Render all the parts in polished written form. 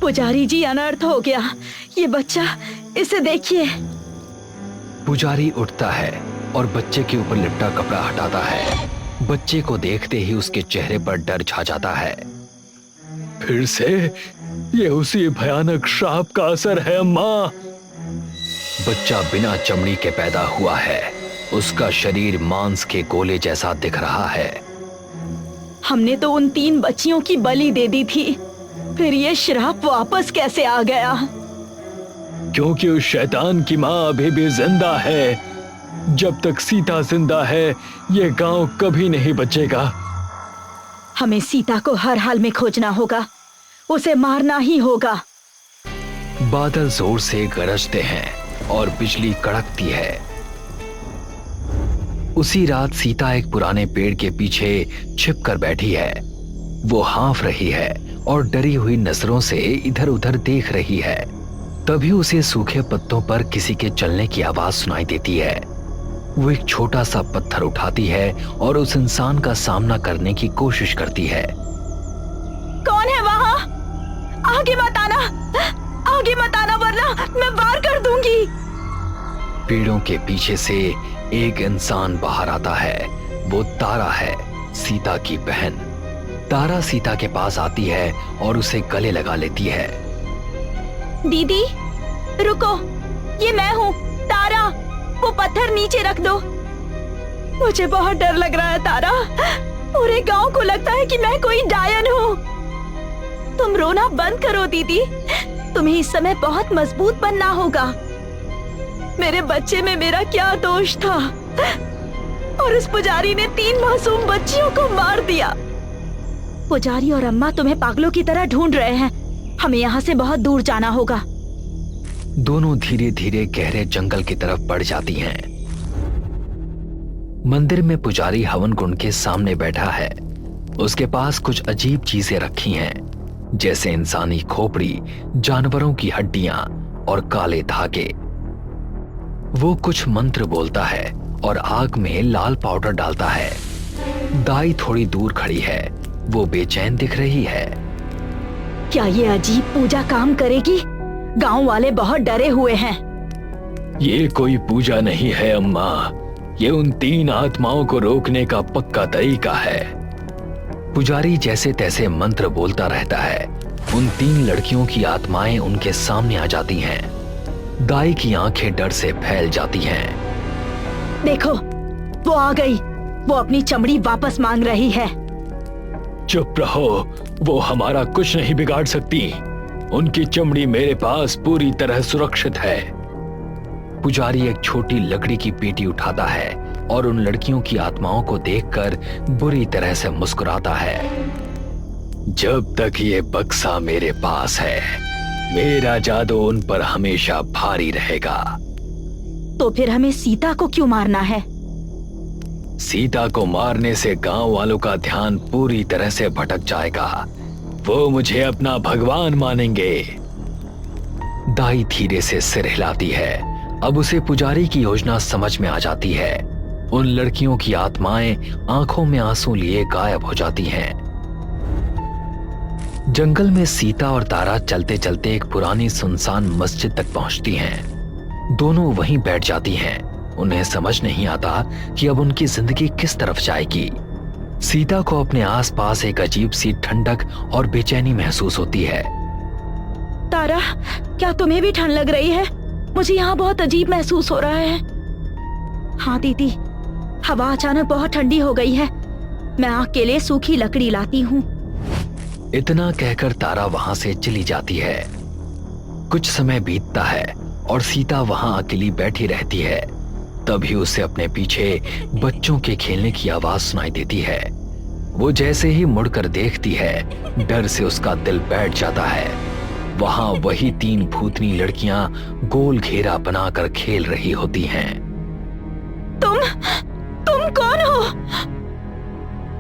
पुजारी जी, अनर्थ हो गया। ये बच्चा, इसे देखिए। पुजारी उठता है और बच्चे के ऊपर लिपटा कपड़ा हटाता है। बच्चे को देखते ही उसके चेहरे पर डर छा जाता है। फिर से ये उसी भयानक श्राप का असर है अम्मा। बच्चा बिना चमड़ी के पैदा हुआ है। उसका शरीर मांस के गोले जैसा दिख रहा है। हमने तो उन 3 बच्चियों की बलि दे दी थी, फिर ये श्राप वापस कैसे आ गया? क्योंकि उस शैतान की माँ अभी भी जिंदा है। जब तक सीता जिंदा है, ये गांव कभी नहीं बचेगा। हमें सीता को हर हाल में खोजना होगा, उसे मारना ही होगा। बादल जोर से गरजते हैं और बिजली कड़कती है। उसी रात सीता एक पुराने पेड़ के पीछे छिपकर बैठी है। वो हाँफ रही है और डरी हुई नजरों से इधर उधर देख रही है। तभी उसे सूखे पत्तों पर किसी के चलने की आवाज सुनाई देती है। वो एक छोटा सा पत्थर उठाती है और उस इंसान का सामना करने की कोशिश करती है। कौन है वहाँ? आगे मत आना, आगे मत आना वरना मैं वार कर दूंगी। पेड़ों के पीछे से एक इंसान बाहर आता है। वो तारा है, सीता की बहन। तारा सीता के पास आती है और उसे गले लगा लेती है। दीदी रुको, ये मैं हूँ तारा। वो पत्थर नीचे रख दो। मुझे बहुत डर लग रहा है तारा। पूरे गांव को लगता है कि मैं कोई डायन हूँ। तुम रोना बंद करो दीदी, तुम्हें इस समय बहुत मजबूत बनना होगा। मेरे बच्चे में मेरा क्या दोष था? और उस पुजारी ने 3 मासूम बच्चियों को मार दिया। पुजारी और अम्मा तुम्हें पागलों की तरह ढूंढ रहे हैं। हमें यहाँ से बहुत दूर जाना होगा। दोनों धीरे धीरे गहरे जंगल की तरफ बढ़ जाती हैं। मंदिर में पुजारी हवन कुंड के सामने बैठा है। उसके पास कुछ अजीब चीजें रखी हैं, जैसे इंसानी खोपड़ी, जानवरों की हड्डियां और काले धागे। वो कुछ मंत्र बोलता है और आग में लाल पाउडर डालता है। दाई थोड़ी दूर खड़ी है। वो बेचैन दिख रही है। क्या ये अजीब पूजा काम करेगी? गांव वाले बहुत डरे हुए हैं। ये कोई पूजा नहीं है अम्मा, ये उन 3 आत्माओं को रोकने का पक्का तरीका है। पुजारी जैसे तैसे मंत्र बोलता रहता है। उन 3 लड़कियों की आत्माएं उनके सामने आ जाती हैं। दाई की आंखें डर से फैल जाती हैं। देखो, वो आ गई। वो अपनी चमड़ी वापस मांग रही है। चुप रहो, वो हमारा कुछ नहीं बिगाड़ सकती। उनकी चमड़ी मेरे पास पूरी तरह सुरक्षित है। पुजारी एक छोटी लकड़ी की पेटी उठाता है और उन लड़कियों की आत्माओं को देखकर बुरी तरह से मुस्कुराता है। जब तक ये बक्सा मेरे पास है, मेरा जादू उन पर हमेशा भारी रहेगा। तो फिर हमें सीता को क्यों मारना है? सीता को मारने से गांव वालों का ध्यान पूरी तरह से भटक जाएगा। वो मुझे अपना भगवान मानेंगे। दाई धीरे से सिर हिलाती है। अब उसे पुजारी की योजना समझ में आ जाती है। उन लड़कियों की आत्माएं आंखों में आंसू लिए गायब हो जाती हैं। जंगल में सीता और तारा चलते चलते एक पुरानी सुनसान मस्जिद तक पहुंचती हैं। दोनों वहीं बैठ जाती हैं। उन्हें समझ नहीं आता कि अब उनकी जिंदगी किस तरफ जाएगी। सीता को अपने आसपास एक अजीब सी ठंडक और बेचैनी महसूस होती है। तारा, क्या तुम्हें भी ठंड लग रही है? मुझे यहाँ बहुत अजीब महसूस हो रहा है। हाँ दीदी, हवा अचानक बहुत ठंडी हो गई है। मैं आग के लिए सूखी लकड़ी लाती हूँ। इतना कहकर तारा वहां से चली जाती है। कुछ समय बीतता है और सीता वहां अकेली बैठी रहती है। तभी उसे अपने पीछे बच्चों के खेलने की आवाज सुनाई देती है। वो जैसे ही मुड़कर देखती है, डर से उसका दिल बैठ जाता है। वहां वही 3 भूतनी लड़कियां गोल घेरा बनाकर खेल रही होती हैं। तुम कौन हो?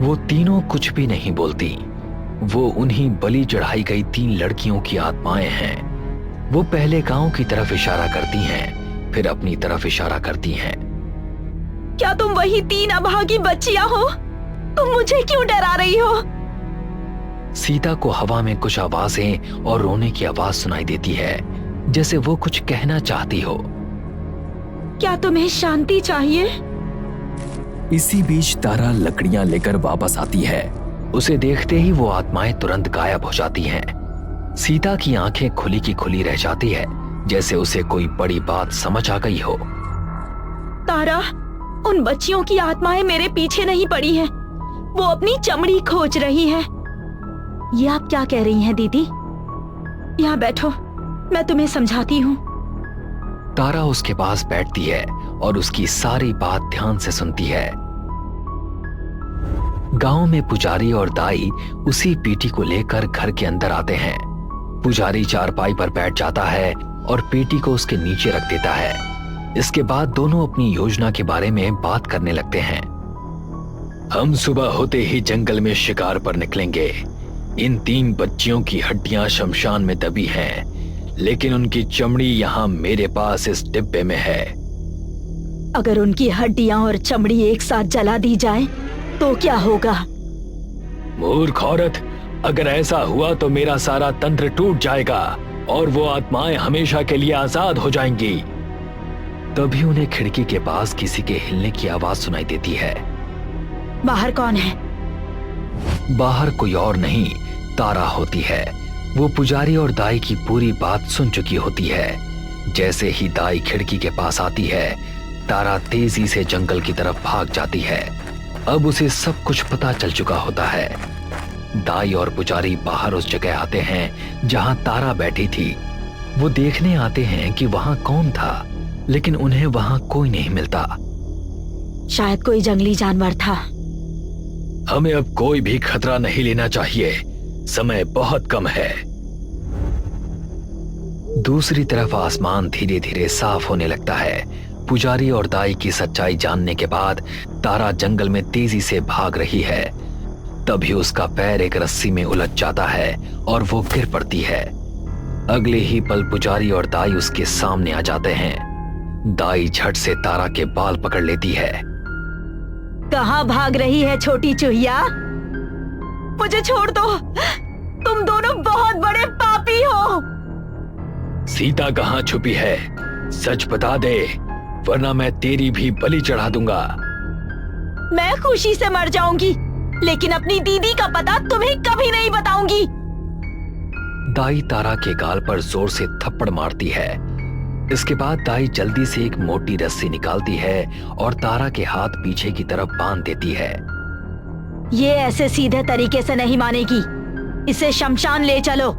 वो तीनों कुछ भी नहीं बोलती। वो उन्हीं बलि चढ़ाई गई 3 लड़कियों की आत्माएं हैं। वो पहले गांव की तरफ इशारा करती हैं, फिर अपनी तरफ इशारा करती हैं। क्या तुम वही 3 अभागी बच्चियां हो? तुम मुझे क्यों डरा रही हो? सीता को हवा में कुछ आवाजें और रोने की आवाज सुनाई देती है, जैसे वो कुछ कहना चाहती हो। क्या तुम्हें शांति चाहिए? इसी बीच तारा लकड़ियां लेकर वापस आती है। उसे देखते ही वो आत्माएं तुरंत गायब हो जाती हैं। सीता की आंखें खुली की खुली रह जाती है, जैसे उसे कोई बड़ी बात समझ आ गई हो। तारा, उन बच्चियों की आत्माएं मेरे पीछे नहीं पड़ी हैं। वो अपनी चमड़ी खोज रही है। ये आप क्या कह रही हैं दीदी? यहाँ बैठो, मैं तुम्हें समझाती हूँ। तारा उसके पास बैठती है और उसकी सारी बात ध्यान से सुनती है। गांव में पुजारी और दाई उसी पेटी को लेकर घर के अंदर आते हैं। पुजारी चारपाई पर बैठ जाता है और पेटी को उसके नीचे रख देता है। इसके बाद दोनों अपनी योजना के बारे में बात करने लगते हैं। हम सुबह होते ही जंगल में शिकार पर निकलेंगे। इन 3 बच्चियों की हड्डियां शमशान में दबी हैं, लेकिन उनकी चमड़ी यहाँ मेरे पास इस डिब्बे में है। अगर उनकी हड्डियां और चमड़ी एक साथ जला दी जाए तो क्या होगा? मूर्ख औरत, अगर ऐसा हुआ तो मेरा सारा तंत्र टूट जाएगा और वो आत्माएं हमेशा के लिए आजाद हो जाएंगी। तभी उन्हें खिड़की के पास किसी के हिलने की आवाज सुनाई देती है। बाहर कौन है? बाहर कोई और नहीं, तारा होती है। वो पुजारी और दाई की पूरी बात सुन चुकी होती है। जैसे ही दाई खिड़की के पास आती है, तारा तेजी से जंगल की तरफ भाग जाती है। अब उसे सब कुछ पता चल चुका होता है। दाई और पुजारी बाहर उस जगह आते हैं जहां तारा बैठी थी। वो देखने आते हैं कि वहां कौन था, लेकिन उन्हें वहां कोई नहीं मिलता। शायद कोई जंगली जानवर था। हमें अब कोई भी खतरा नहीं लेना चाहिए, समय बहुत कम है। दूसरी तरफ आसमान धीरे धीरे साफ होने लगता है। पुजारी और दाई की सच्चाई जानने के बाद तारा जंगल में तेजी से भाग रही है। तभी उसका पैर एक रस्सी में उलझ जाता है और वो गिर पड़ती है। अगले ही पल पुजारी और दाई उसके सामने आ जाते हैं। दाई झट से तारा के बाल पकड़ लेती है। कहाँ भाग रही है छोटी चूहिया? मुझे छोड़ दो, तुम दोनों बहुत बड़े पापी हो। सीता कहाँ छुपी है? सच बता दे, वरना मैं तेरी भी बलि चढ़ा दूंगा। मैं खुशी से मर जाऊंगी, लेकिन अपनी दीदी का पता तुम्हें कभी नहीं बताऊंगी। दाई तारा के गाल पर जोर से थप्पड़ मारती है। इसके बाद दाई जल्दी से एक मोटी रस्सी निकालती है और तारा के हाथ पीछे की तरफ बांध देती है। ये ऐसे सीधे तरीके से नहीं मानेगी, इसे शमशान ले चलो।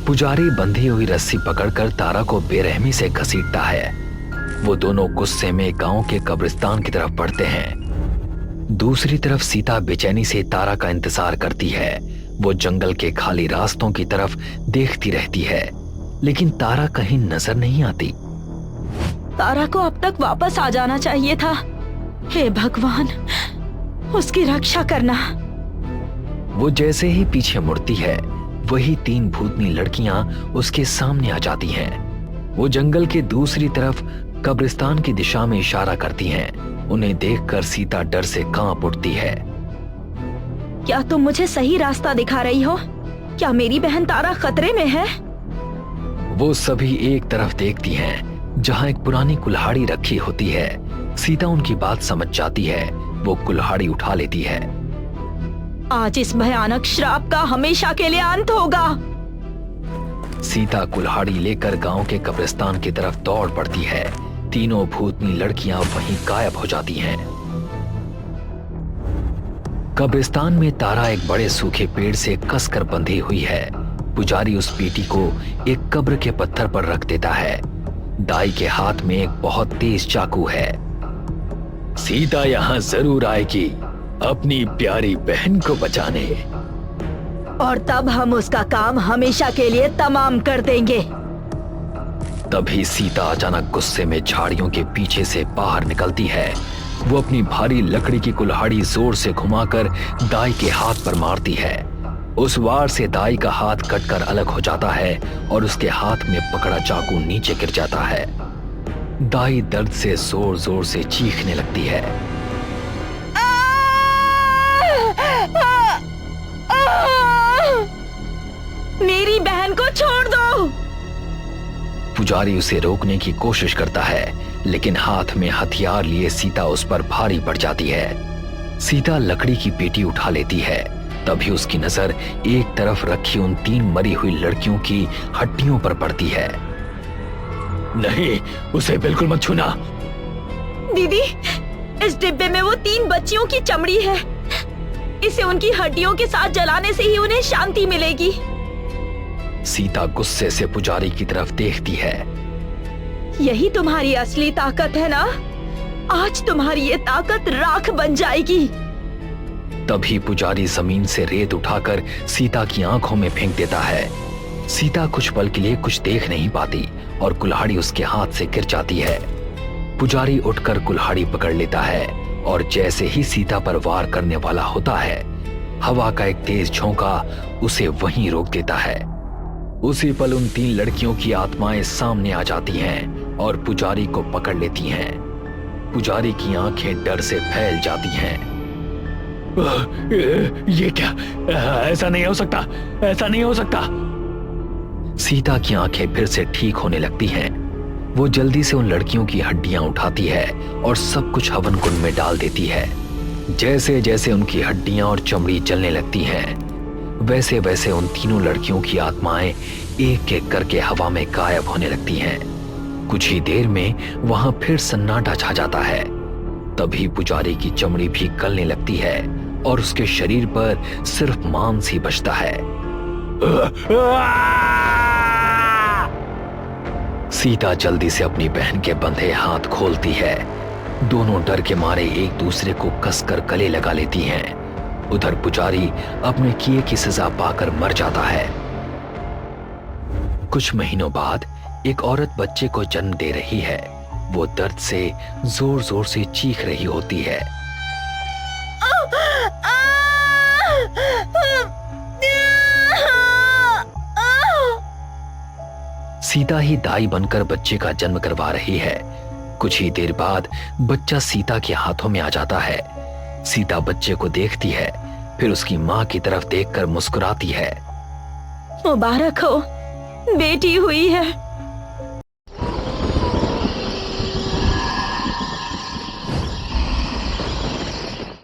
पुजारी बंधी हुई रस्सी पकड़कर तारा को बेरहमी से घसीटता है। वो दोनों गुस्से में गांव के कब्रिस्तान की तरफ बढ़ते हैं। दूसरी तरफ सीता बेचैनी से तारा का इंतजार करती है। वो जंगल के खाली रास्तों की तरफ देखती रहती है, लेकिन तारा कहीं नजर नहीं आती। तारा को अब तक वापस आ जाना चाहिए था। हे भगवान, उसकी रक्षा करना। वो जैसे ही पीछे मुड़ती है, वही 3 भूतनी लड़कियां उसके सामने आ जाती हैं। वो जंगल के दूसरी तरफ कब्रिस्तान की दिशा में इशारा करती हैं। उन्हें देखकर सीता डर से कांप उठती है। क्या तुम मुझे सही रास्ता दिखा रही हो? क्या मेरी बहन तारा खतरे में है? वो सभी एक तरफ देखती हैं, जहां एक पुरानी कुल्हाड़ी रखी होती है। सीता उनकी बात समझ जाती है। वो कुल्हाड़ी उठा लेती है। आज इस भयानक श्राप का हमेशा के लिए अंत होगा। सीता कुल्हाड़ी लेकर गांव के कब्रिस्तान की तरफ दौड़ पड़ती है। तीनों भूतनी लड़कियां वहीं गायब हो जाती हैं। कब्रिस्तान में तारा एक बड़े सूखे पेड़ से कसकर बंधी हुई है। पुजारी उस पेटी को एक कब्र के पत्थर पर रख देता है। दाई के हाथ में एक बहुत तेज चाकू है। सीता यहाँ जरूर आएगी अपनी प्यारी बहन को बचाने, और तब हम उसका काम हमेशा के लिए तमाम कर देंगे। तभी सीता अचानक गुस्से में झाड़ियों के पीछे से बाहर निकलती है। वो अपनी भारी लकड़ी की कुल्हाड़ी जोर से घुमाकर दाई के हाथ पर मारती है। उस वार से दाई का हाथ कटकर अलग हो जाता है और उसके हाथ में पकड़ा चाकू नीचे गिर जाता है। दाई दर्द से जोर जोर से चीखने लगती है। मेरी बहन को छोड़ दो। पुजारी उसे रोकने की कोशिश करता है, लेकिन हाथ में हथियार लिए सीता उस पर भारी पड़ जाती है। सीता लकड़ी की पेटी उठा लेती है। तभी उसकी नजर एक तरफ रखी उन 3 मरी हुई लड़कियों की हड्डियों पर पड़ती है। नहीं, उसे बिल्कुल मत छूना। दीदी, इस डिब्बे में वो 3 बच्चियों की चमड़ी है। इसे उनकी हड्डियों के साथ जलाने से ही उन्हें शांति मिलेगी। सीता गुस्से से पुजारी की तरफ देखती है। यही तुम्हारी असली ताकत है ना? आज तुम्हारी ये ताकत राख बन जाएगी। तभी पुजारी जमीन से रेत उठाकर सीता की आंखों में फेंक देता है। सीता कुछ पल के लिए कुछ देख नहीं पाती और कुल्हाड़ी उसके हाथ से गिर जाती है। पुजारी उठकर कुल्हाड़ी पकड़ लेता है और जैसे ही सीता पर वार करने वाला होता है, हवा का एक तेज झोंका उसे वहीं रोक देता है। उसी पल उन 3 लड़कियों की आत्माएं सामने आ जाती हैं और पुजारी को पकड़ लेती हैं। पुजारी की आंखें डर से फैल जाती हैं। ये क्या? ऐसा नहीं हो सकता, ऐसा नहीं हो सकता। सीता की आंखें फिर से ठीक होने लगती हैं। वो जल्दी से उन लड़कियों की हड्डियां उठाती है और सब कुछ हवन कुंड में डाल देती है। जैसे जैसे उनकी हड्डियां और चमड़ी जलने लगती हैं, वैसे वैसे उन तीनों लड़कियों की आत्माएं एक एक करके हवा में गायब होने लगती हैं। कुछ ही देर में वहां फिर सन्नाटा छा जाता है। तभी पुजारी की चमड़ी भी गलने लगती है और उसके शरीर पर सिर्फ मांस ही बचता है। सीता जल्दी से अपनी बहन के बंधे हाथ खोलती है। दोनों डर के मारे एक दूसरे को कसकर गले लगा लेती हैं। उधर पुजारी अपने किए की सजा पाकर मर जाता है। कुछ महीनों बाद एक औरत बच्चे को जन्म दे रही है। वो दर्द से जोर जोर से चीख रही होती है। सीता ही दाई बनकर बच्चे का जन्म करवा रही है। कुछ ही देर बाद बच्चा सीता के हाथों में आ जाता है। सीता बच्चे को देखती है, फिर उसकी मां की तरफ देखकर मुस्कुराती है। मुबारक हो, बेटी हुई है।